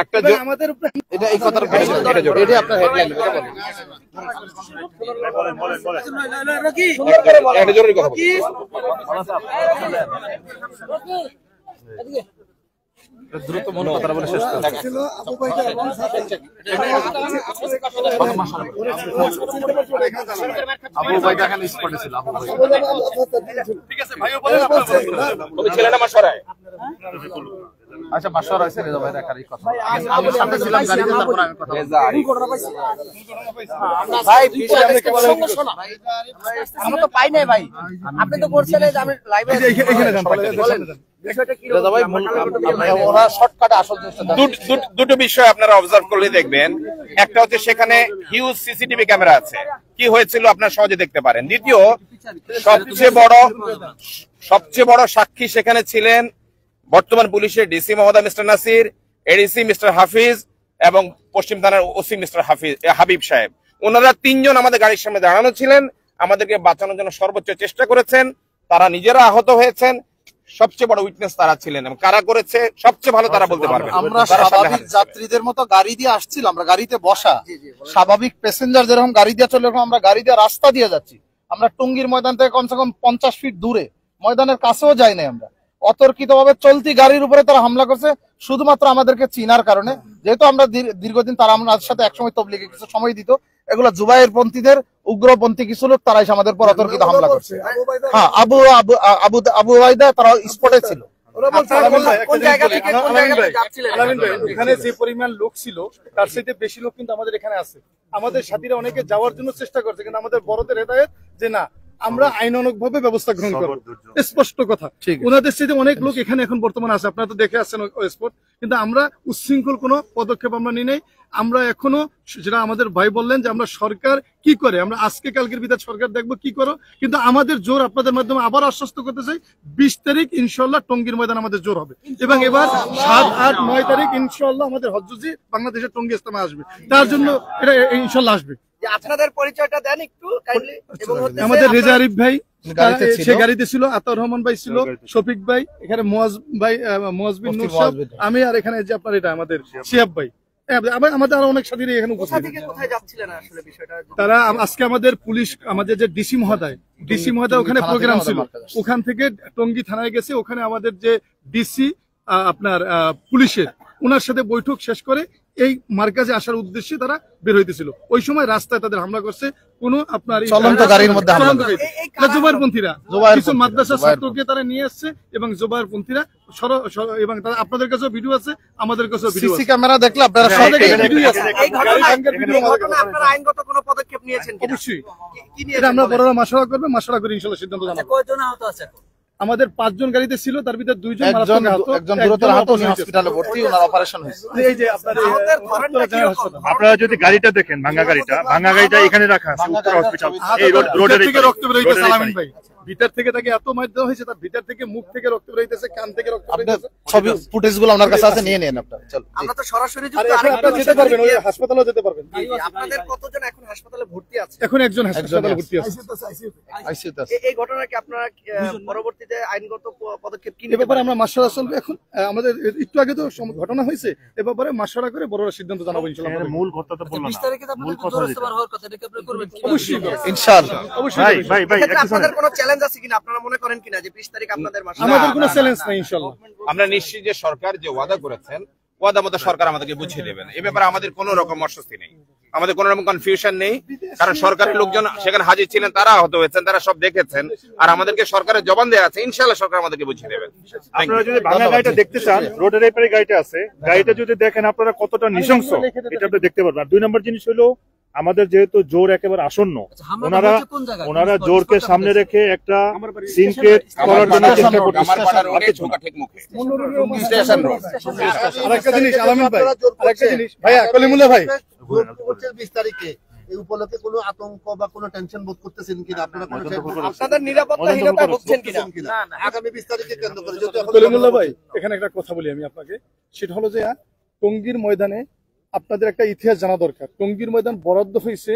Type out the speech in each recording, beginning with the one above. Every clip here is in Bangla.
একটা আমাদের এটা এই কথার এটা আপনার হেডলাইন এটা জরুরি কথা দ্রুত মনে কথা বলে শেষ ছিল। আবু ভাইদা এখানে স্পটে ছিল। আবু ভাই ঠিক আছে ভাইও বলেন আপনি ছিলেন আমার সরায়। আচ্ছা বাসর আছে রেজা ভাই রাখার এই কথা আমি সাথে ছিলাম গাড়িতে তারপর আমি কথা রেজা এই ঘটনা পাইছি ভাই পিছনে আপনি কি বলেন আমরা তো পাই নাই ভাই আপনি তো বলছেন যে আমি লাইভে এখানে যান বলেন বিষয়টা কি রেজা ভাই ওরা শর্টকাটে আসল দুটো বিষয় আপনারা অবজার্ভ করলে দেখবেন। একটা হচ্ছে সেখানে হিউজ সিসিটিভি ক্যামেরা আছে, কি হয়েছিল আপনারা সহজে দেখতে পারেন। দ্বিতীয় সবচেয়ে বড় সাক্ষী সেখানে ছিলেন বর্তমান পুলিশের ডিসি মহোদয় মিস্টার নাসির, এডিসি মিস্টার হাফিজ এবং পশ্চিম থানার ওসি মিস্টার হাবিব সাহেব। ওনারা তিনজন আমাদের গাড়ির সামনে দাঁড়ানো ছিলেন, আমাদেরকে বাঁচানোর জন্য সর্বোচ্চ চেষ্টা করেছেন। তারা নিজেরা আহত হয়েছেন, সবচেয়ে বড় উইটনেস তারা ছিলেন এবং কারা করেছে সবচেয়ে ভালো তারা বলতে পারবেন। আমরা স্বাভাবিক যাত্রীদের মতো গাড়ি দিয়ে আসছিলাম, আমরা গাড়িতে বসা স্বাভাবিক প্যাসেঞ্জার যেরকম গাড়ি দিয়ে চলে এরকম আমরা গাড়ি দিয়ে রাস্তা দিয়ে যাচ্ছি। আমরা টঙ্গীর ময়দান থেকে কমসে কম 50 ফিট দূরে, ময়দানের কাছেও যাই নাই আমরা। অতর্কিতভাবে চলতি গাড়ির উপরে তারা হামলা করছে শুধুমাত্র আমাদেরকে চিনার কারণে। যেহেতু আমরা দীর্ঘদিন তারা আমাদের সাথে একসময় তবলিগে কিছু সময় দিত, এগুলো জুবাইর পন্থীদের উগ্রপন্থী কিছু লোক তারা এসে আমাদের উপর অতর্কিত হামলা করছে। হ্যাঁ আবু ওবাইদা তারা স্পটে ছিল। এখানে যে পরিমাণ লোক ছিল তার সাথে বেশি লোক কিন্তু আমাদের এখানে আছে। আমাদের সাথীরা অনেকে যাওয়ার জন্য চেষ্টা করছে, কিন্তু আমাদের বড়দের হেদায়েত যে না আমরা আইনানুগ ভাবে ব্যবস্থা গ্রহণ করব, স্পষ্ট কথা। ওনাদের সাথে অনেক লোক এখানে এখন বর্তমানে আছে, আপনারা তো দেখে আসছেন ওই স্পট। কিন্তু আমরা উচ্ছৃঙ্খল কোনো পদক্ষেপ আমরা নিই নাই। আমরা এখনো যেটা আমাদের ভাই বললেন যে আমরা সরকার কি করে, আমরা আজকে কালকের ভিতরে সরকার দেখবো কি করো, কিন্তু আমাদের জোর আপনাদের মাধ্যমে আবার আশ্বস্ত করতে চাই 20 তারিখ ইনশাল্লাহ টঙ্গীর ময়দান আমাদের জোর হবে এবং এবার 7, 8, 9 তারিখ ইনশাল্লাহ আমাদের হজ্জুজি বাংলাদেশের টঙ্গী ইজতেমা আসবে, তার জন্য এটা ইনশাল্লাহ আসবে। আপনাদের পরিচয়টা দেন একটু কাইন্ডলি। আমাদের রেজা আরিফ ভাই সে গাড়িতে ছিল, আতাউর রহমান ভাই ছিল, শফিক ভাই, এখানে মুয়াজ ভাই, মুয়াজ বিন নূর সাহেব, আমি, আর এখানে যে আপনার এটা আমাদের শিহাব ভাই, আমাদের আরো অনেক সাথীরা এখানে উপস্থিত। তারা আজকে আমাদের পুলিশ, আমাদের যে ডিসি মহোদয় ওখানে প্রোগ্রাম ছিল, ওখান থেকে টঙ্গী থানায় গেছে। ওখানে আমাদের যে ডিসি আপনার পুলিশের ওনার সাথে বৈঠক শেষ করে এই মার্কাজে আসার উদ্দেশ্যে তারা বের হইতেছিল। ওই সময় রাস্তায় তাদের হামলা করছে কোন আপনার চলন্ত গাড়ির মধ্যে জোবাইরপন্থীরা কিছু মাদ্রাসা ছাত্রকে তারা নিয়ে আসছে এবং জোবাইরপন্থীরা এবং আপনাদের কাছেও ভিডিও আছে, আমাদের কাছেও ভিডিও আছে। সিসি ক্যামেরা দেখলে আপনারা আইনগত কোনো পদক্ষেপ নিয়েছেন কিনা? অবশ্যই এটা আমরা বড়রা মাশওয়ারা করবে, মাশওয়ারা করে ইনশাআল্লাহ সিদ্ধান্ত জানাবো। কয়জন আহত আছে? আমাদের 5 জন গাড়িতে ছিল, তার ভিতরে 2 জন একজন গুরুতর আহত, হসপিটালে ভর্তি, ওনার অপারেশন হয়েছে। এই যে আপনারা যদি গাড়িটা দেখেন, ভাঙা গাড়িটা এখানে রাখা আছে উত্তর হসপিটাল, এই রোডের থেকে রক্ত বের হইতেছে। সালামিন ভাই ভিতর থেকে তাকে এত মার দেওয়া হয়েছে, তার ভিতর থেকে মুখ থেকে রক্ত বের হইতেছে, কান থেকে রক্ত বের হইতেছে। ছবি ফুটেজগুলো আপনার কাছে আছে, নিয়ে নেন আপনারা। চল আমরা তো সরাসরি আপনারা যেতে পারবেন, ওই হাসপাতালেও যেতে পারবেন। আপনাদের কতজন এখন হাসপাতালে ভর্তি আছে? এখন একজন হাসপাতালে ভর্তি আছে। এই ঘটনা কি আপনারা পরবর্তীতে আইনগত পদক্ষেপ কি নেবেন? এই ব্যাপারে আমরা মাশওয়ারা চলবে। এখন আমাদের একটু আগে তো ঘটনা হয়েছে, এ ব্যাপারে মাশওয়ারা করে বড়রা সিদ্ধান্ত জানাবো ইনশাআল্লাহ। মূল কথা তো বললাম, 20 তারিখে তো আপনাদের জোরস্তবার হওয়ার কথা, এটা কি আপনারা করবেন? অবশ্যই ইনশাআল্লাহ। অবশ্যই ভাই আপনাদের কোনো চ্যালেঞ্জ আছে কিনা? আপনারা মনে করেন কিনা যে 20 তারিখ আপনাদের মাস? আমাদের কোনো চ্যালেঞ্জ নাই ইনশাআল্লাহ। আমরা নিশ্চিত যে সরকার যে ওয়াদা করেছেন, ওয়াদা মতো সরকার আমাদেরকে বুঝিয়ে দেবেন। এই ব্যাপারে আমাদের কোনো রকম অস্বস্তি নেই, আমাদের কোনো রকম কনফিউশন নেই, কারণ সরকারের লোকজন সেখানে হাজির ছিলেন, তারা আহত হয়েছেন, তারা সব দেখেছেন, আর আমাদেরকে সরকারের জবান দেওয়া আছে। ইনশাআল্লাহ সরকার আমাদেরকে বুঝিয়ে দেবেন। আপনারা যদি ভাঙা গাড়িটা দেখতে চান, রোডের এই পারে গাড়িটা আছে, গাড়িটা যদি দেখেন আপনারা কতটা নৃশংস, এটা আপনি দেখতে পারবেন। আর 2 নম্বর জিনিস হলো, আমাদের যেহেতু জোর একেবারে আসন্ন, ওনারা জোরকে সামনে রেখে একটা সিন ক্রিয়েট করার জন্য চেষ্টা করতেছে। আরেকটা জিনিস আলামিন ভাই, আরেকটা জিনিস ভাইয়া কলিমুল্লাহ ভাই, 20 তারিখে এই উপলক্ষে কোনো আতঙ্ক বা কোনো টেনশন বোধ করতেছেন কিনা? আপনারা আপনাদের নিরাপত্তাহীনতা বুঝছেন কিনা? না, আগামী 20 তারিখে কেন্দ্র করে কলিমুল্লাহ ভাই, এখানে একটা কথা বলি আমি আপনাকে, সেটা হলো যে টঙ্গীর ময়দানে আপনাদের একটা ইতিহাস জানা দরকার। টঙ্গীর ময়দান বরাদ্দ হয়েছে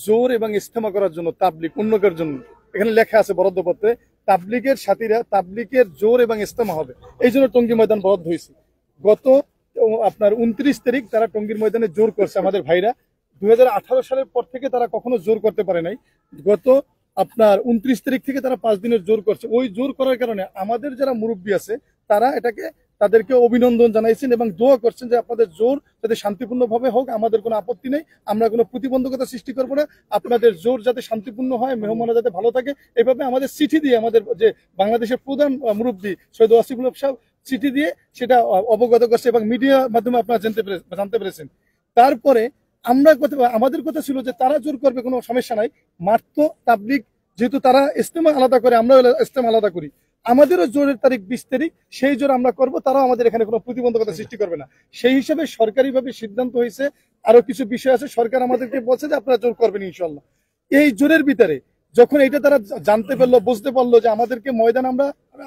জোর এবং ইজতেমা করার জন্য, তাবলিগ উন্নয়নের জন্য। এখানে লেখা আছে বরাদ্দপত্রে, তাবলিগের সাথীরা তাবলিগের জোর এবং ইজতেমা হবে, এই জন্য টঙ্গী ময়দান বরাদ্দ হয়েছে। গত আপনার 29 তারিখ তারা টঙ্গীর ময়দানে জোর করছে আমাদের ভাইরা। 2018 সালের পর থেকে তারা কখনো জোর করতে পারে নাই। গত আপনার 29 তারিখ থেকে তারা 5 দিনের জোর করছে। ওই জোর করার কারণে আমাদের যারা মুরব্বী আছে তারা তাদেরকে অভিনন্দন জানাইছেন এবং দোয়া করছেন যে আপনাদের জোর যাতে শান্তিপূর্ণভাবে হোক, আমাদের কোনো আপত্তি নেই, আমরা কোনো প্রতিবন্ধকতা সৃষ্টি করবো না, আপনাদের জোর যাতে শান্তিপূর্ণ হয়, মেহমানরা যাতে ভালো থাকে। এভাবে আমাদের চিঠি দিয়ে আমাদের যে বাংলাদেশের প্রধান মুরব্বী সৈয়দ ওয়াসিফুল হক সাহেব চিঠি দিয়ে সেটা অবগত করছে এবং মিডিয়ার মাধ্যমে আপনারা জানতে পেরেছেন। তারপরে আমাদের কথা ছিল যে তারা জোর করবে, কোনো সমস্যা নাই, মাত্র তাবলিগ যেহেতু তারা ইজতেমা আলাদা করে, আমরা ইজতেমা আলাদা করি, আমাদেরও জোরের তারিখ 20 তারিখ, সেই জোর আমরা করব, তারাও আমাদের এখানে কোনো প্রতিবন্ধকতা সৃষ্টি করবে না। সেই হিসাবে সরকারিভাবে সিদ্ধান্ত হয়েছে। আরো কিছু বিষয় আছে, সরকার আমাদেরকে বলছে যে আপনারা জোর করবেন ইনশাল্লাহ। এই জোরের ভিতরে যখন এটা তারা জানতে পারলো, বুঝতে পারলো যে আমাদেরকে ময়দান আমরা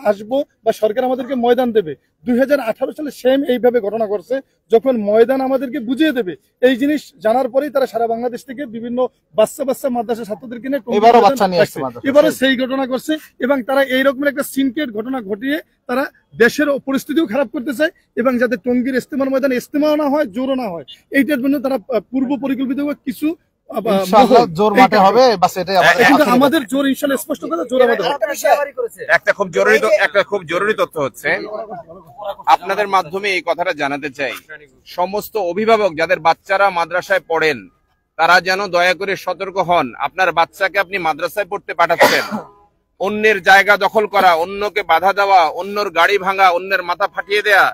আসবো বা সরকার আমাদেরকে ময়দান দেবে, 2018 সালে সেম এইভাবে ঘটনা করছে। যখন ময়দান আমাদেরকে বুঝিয়ে দেবে, এই জিনিস জানার পরেই তারা সারা বাংলাদেশ থেকে বিভিন্ন বাচ্চা মাদ্রাসা ছাত্রদেরকে নিয়ে এবারও সেই ঘটনা করছে এবং তারা এইরকম একটা সিনক্রেট ঘটনা ঘটিয়ে তারা দেশের পরিস্থিতিও খারাপ করতে চায় এবং যাতে টঙ্গীর ইজতেমার ময়দানে ইজতেমাও না হয়, জোরও না হয়, এইটার জন্য তারা পূর্ব পরিকল্পিত কিছু আমাদের জোর ইনশাআল্লাহ স্পষ্ট কথা জোর আমাদের। একটা খুব জরুরি তথ্য হচ্ছে, আপনাদের মাধ্যমে এই কথাটা জানাতে চাই, সমস্ত অভিভাবক যাদের বাচ্চারা মাদ্রাসায় পড়েন তারা যেন দয়া করে সতর্ক হন। আপনার বাচ্চাকে আপনি মাদ্রাসায় পড়তে পাঠাচ্ছেন, অন্যের জায়গা দখল করা, অন্যকে বাধা দেওয়া, অন্যর গাড়ি ভাঙা, অন্যের মাথা ফাটিয়ে দেয়া,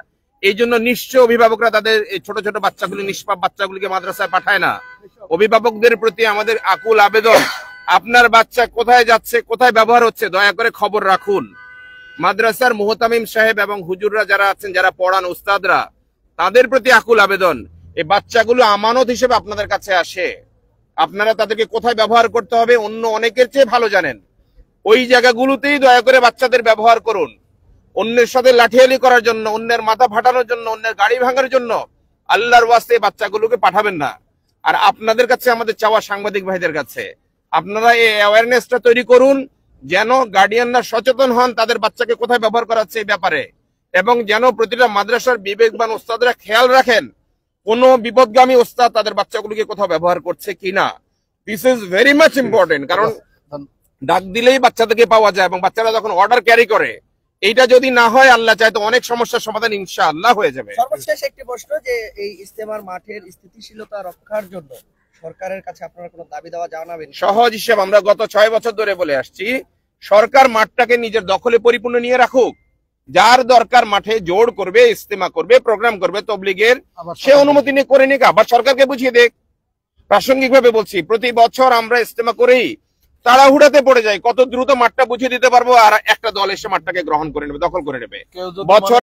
এই জন্য নিশ্চয় অভিভাবকরা তাদের এই ছোট ছোট বাচ্চাগুলি, নিষ্পাপ বাচ্চাগুলিকে মাদ্রাসায় পাঠায় না। অভিভাবকদের প্রতি আমাদের আকুল আবেদন, আপনার বাচ্চা কোথায় যাচ্ছে, কোথায় ব্যবহার হচ্ছে, দয়া করে খবর রাখুন। মাদ্রাসার মুহতামিম সাহেব এবং হুজুররা যারা আছেন, যারা পড়ান, উস্তাদরা, তাদের প্রতি আকুল আবেদন, এই বাচ্চাগুলো আমানত হিসেবে আপনাদের কাছে আসে, আপনারা তাদেরকে কোথায় ব্যবহার করতে হবে অন্য অনেকের চেয়ে ভালো জানেন। ওই জায়গাগুলোতেই দয়া করে বাচ্চাদের ব্যবহার করুন। অন্যের সাথে লাঠিয়ালি করার জন্য, অন্যের মাথা ফাটানোর জন্য, অন্যের গাড়ি ভাঙার জন্য আল্লাহর ওয়াস্তে বাচ্চাগুলোকে পাঠাবেন না। আর আপনাদের কাছে আমাদের চাওয়া, সাংবাদিক ভাইদের কাছে, আপনারা এই অ্যাওয়ারনেসটা তৈরি করুন যেন গার্ডিয়ানরা সচেতন হন তাদের বাচ্চাকে কোথায় ব্যবহার করা হচ্ছে এই ব্যাপারে, এবং যেন প্রতিটা মাদ্রাসার বিবেকবান ওস্তাদরা খেয়াল রাখেন কোন বিপদগামী ওস্তাদ তাদের বাচ্চাগুলোকে কোথাও ব্যবহার করছে কিনা। This is very much important, কারণ ডাক দিলেই বাচ্চাদেরকে পাওয়া যায় এবং বাচ্চারা যখন অর্ডার ক্যারি করে, এইটা যদি না হয় আল্লাহ চায় তো অনেক সমস্যার সমাধান ইনশাআল্লাহ হয়ে যাবে। সর্বশেষ একটি প্রশ্ন, যে এই ইজতেমার মাঠের স্থিতিশীলতা রক্ষার জন্য সরকারের কাছে আপনারা কোনো দাবি দেওয়া জানাবেন? সহজ হিসেব আমরা গত 6 বছর ধরে বলে আসছি, সরকার মাঠটাকে নিজের দখলে পরিপূর্ণ নিয়ে রাখুক। যার দরকার মাঠে জোর করবে, ইজতেমা করবে, প্রোগ্রাম করবে তবলিগের, সে অনুমতি নিয়ে করে নিক, আবার সরকারকে বুঝিয়ে দেখ। প্রাসঙ্গিক ভাবে বলছি, প্রতি বছর আমরা ইজতেমা করেই তাড়াহুড়াতে পড়ে যাই, কত দ্রুত মাঠটা বুঝিয়ে দিতে পারবো, আর একটা দল এসে মাঠটাকে গ্রহণ করে নেবে, দখল করে নেবে। বছর